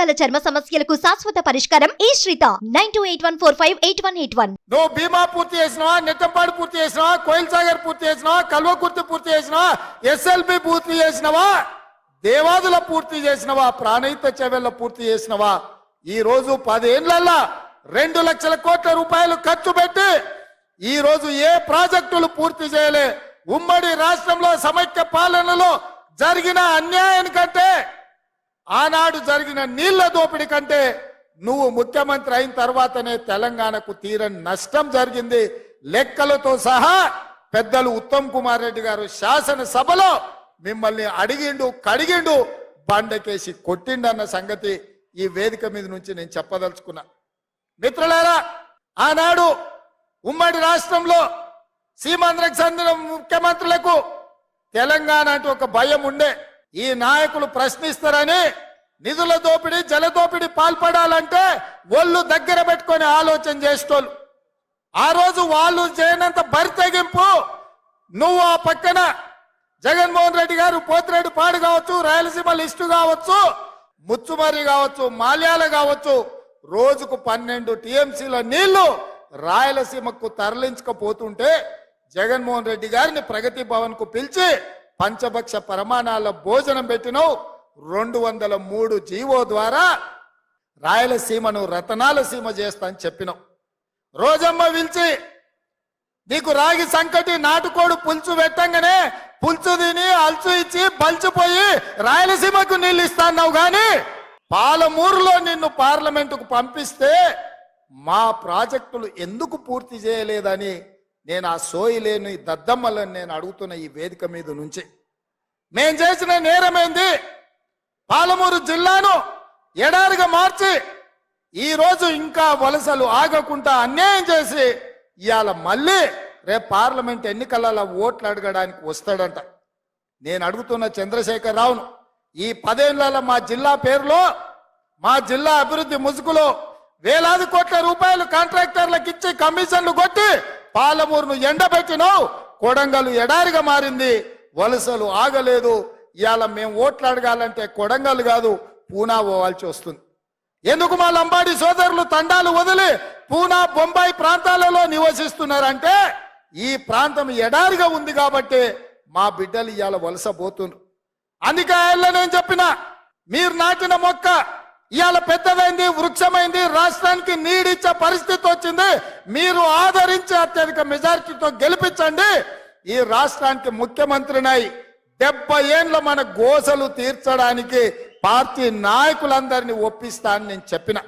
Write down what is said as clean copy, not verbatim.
రకాల చర్మ సమస్యలకు శాశ్వత పరిష్కారం ఈ శ్రీత 9281458181. నువ్వు భీమా పూర్తి చేసినావా, నెట్టంపాడు పూర్తి చేసినావా, కోయిల్ సాగర్ పూర్తి చేసినావా, కల్వకుర్తి పూర్తి చేసినావా, SLB పూర్తి చేసినావా, దేవాదుల పూర్తి చేసినావా, ప్రాణహిత చెవెళ్ళ పూర్తి చేసినావా? ఈ రోజు 10 ఏళ్లలో 2 లక్షల కోట్ల రూపాయలు ఖర్చు పెట్టి ఈ రోజు ఏ ప్రాజెక్టులు పూర్తి చేయలే. ఉమ్మడి రాష్ట్రంలో సమైక్య పాలనలో జరిగిన అన్యాయానికంటే, ఆనాడు జరిగిన నీళ్ల దోపిడీ కంటే నువ్వు ముఖ్యమంత్రి అయిన తర్వాతనే తెలంగాణకు తీరని నష్టం జరిగింది. లెక్కలతో సహా పెద్దలు ఉత్తమ్ కుమార్ రెడ్డి గారు శాసనసభలో మిమ్మల్ని అడిగిండు, కడిగిండు, బండకేసి కొట్టిండన్న సంగతి ఈ వేదిక మీద నుంచి నేను చెప్పదలుచుకున్నా. మిత్రులారా, ఆనాడు ఉమ్మడి రాష్ట్రంలో సీమాంధ్రకు చెందిన ముఖ్యమంత్రులకు తెలంగాణ అంటే ఒక భయం ఉండే. ఈ నాయకులు ప్రశ్నిస్తారని నిధుల దోపిడీ, జల దోపిడీ పాల్పడాలంటే ఒళ్ళు దగ్గర పెట్టుకొని ఆలోచన చేసేటోళ్ళు. ఆ రోజు వాళ్ళు చేయనంత బరి తెగింపు నువ్వు ఆ పక్కన జగన్మోహన్ రెడ్డి గారు పోతిరెడ్డి పాడు కావచ్చు, రాయలసీమ లిస్టు కావచ్చు, ముచ్చుమర్రి కావచ్చు, మాల్యాల కావచ్చు, రోజుకు 12 TMCల నీళ్లు రాయలసీమకు తరలించకపోతుంటే జగన్మోహన్ రెడ్డి గారిని ప్రగతి భవన్ కు పిలిచి పంచభక్ష ప్రమాణాల భోజనం పెట్టినావు. 203 జీవో ద్వారా రాయలసీమను రతనాల సీమ చేస్తా అని చెప్పినావు. రోజమ్మ పిలిచి నీకు రాగి సంకటి నాటుకోడు పులుసు పెట్టంగానే పులుసు తిని అల్చు ఇచ్చి బలిచిపోయి రాయలసీమకు నీళ్ళు ఇస్తాన్నావు. గాని పాలమూరులో నిన్ను పార్లమెంటుకు పంపిస్తే మా ప్రాజెక్టులు ఎందుకు పూర్తి చేయలేదని నేను ఆ సోయి లేని దద్దమ్మలను నేను అడుగుతున్న ఈ వేదిక మీద నుంచి. మేం చేసిన నేరమేంది? పాలమూరు జిల్లాను ఎడారిగా మార్చి ఈ రోజు ఇంకా వలసలు ఆగకుండా అన్యాయం చేసి ఇవాళ మళ్ళీ రేపు పార్లమెంట్ ఎన్నికలలో ఓట్లు అడగడానికి వస్తాడంట. నేను అడుగుతున్న చంద్రశేఖర్ రావును, ఈ 10 ఏళ్లలో మా జిల్లా పేరులో, మా జిల్లా అభివృద్ధి ముసుగులో వేలాది కోట్ల రూపాయలు కాంట్రాక్టర్లకు ఇచ్చి కమిషన్లు కొట్టి పాలమూరును ఎండబెట్టినావు. కొడంగల్ ఎడారిగా మారింది, వలసలు ఆగలేదు. ఇవాళ మేము ఓట్లు అడగాలంటే కొడంగల్ కాదు పూనా పోవాల్సి వస్తుంది. ఎందుకు మా లంబాడి సోదరులు తండాలు వదిలి పూనా, బొంబాయి ప్రాంతాలలో నివసిస్తున్నారంటే ఈ ప్రాంతం ఎడారిగా ఉంది కాబట్టి మా బిడ్డలు ఇవాళ వలస పోతున్నారు. అందుకే నేను చెప్పిన, మీరు నాటిన మొక్క ఇవాళ పెద్దదైంది, వృక్షమైంది, రాష్ట్రానికి నీడిచ్చే పరిస్థితి వచ్చింది. మీరు ఆదరించి అత్యధిక మెజారిటీతో గెలిపించండి. ఈ రాష్ట్రానికి ముఖ్యమంత్రినై 70 ఏళ్ళ మన గోసలు తీర్చడానికి పార్టీ నాయకులందరినీ ఒప్పిస్తా అని నేను చెప్పిన.